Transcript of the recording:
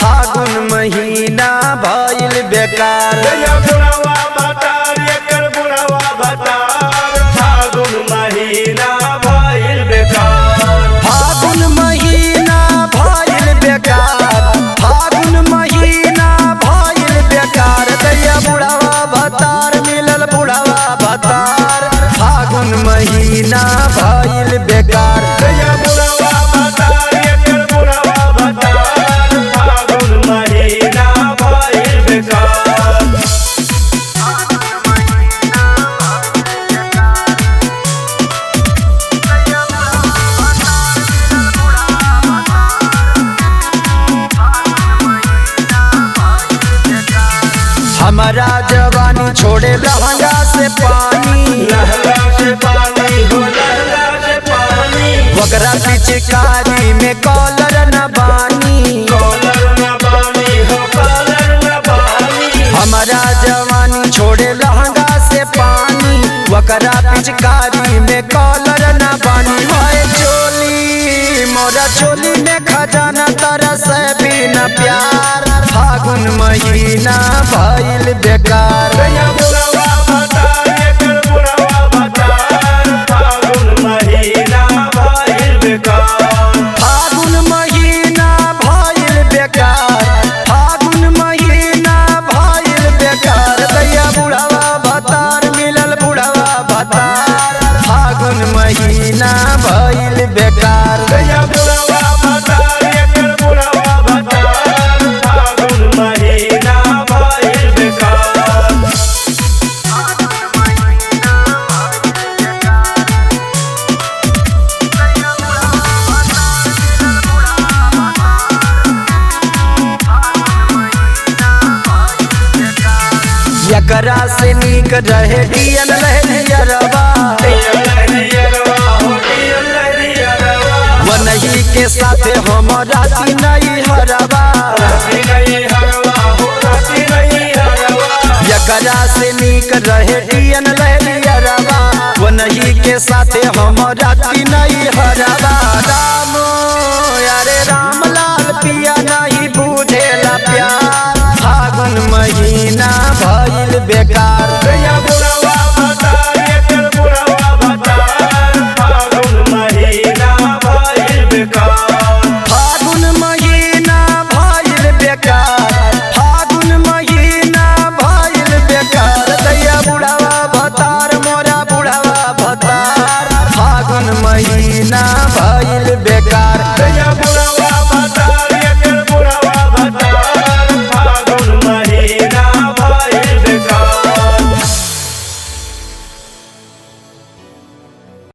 फागुन महीना भइल बेकार। बुढ़ावा भतार एकर बुढ़ावा भतार फागुन महीना भइल बेकार। फागुन महीना भइल बेकार। फागुन महीना भइल बेकार। दैया बुढ़ावा भतार मिलल बुढ़ावा भतार फागुन महीना भइल बेकार। दैया बुढ़ावा भतार एकर बुढ़ावा भतार फागुन महीना भइल बेकार। हमारा जवानी छोड़े लहंगा से पानी। लहंगा से पानी हो लहंगा से पानी। वगरा पिचकारी में कॉलर न बानी। कॉलर न बानी हो कॉलर न बानी। हमारा जवानी छोड़े लहंगा से पानी। वगरा पिचकारी में कॉलर न बानी। भाई चोली मोरा चोली में खजाना तरस बिना प्यार फागुन महीना भइल बेकार। दैया बुढ़ावा भतार एकर बुढ़ावा भतार फागुन महीना भइल बेकार। फागुन महीना भइल बेकार। फागुन महीना भइल बेकार। दैया बुढ़ावा भतार मिलल बुढ़ावा भतार फागुन महीना भइल बेकार। दैया बुढ़ावा भतार एकर बुढ़ावा भतार फागुन महीना भइल बेकार। एकरा से नीक रहे डियन लहरियरवा। वनही के साथे हम राती नहीं हरवा। एकरा से नीक रहे डियन लहरियरवा। वनही के साथे हम राती नहीं हरवा।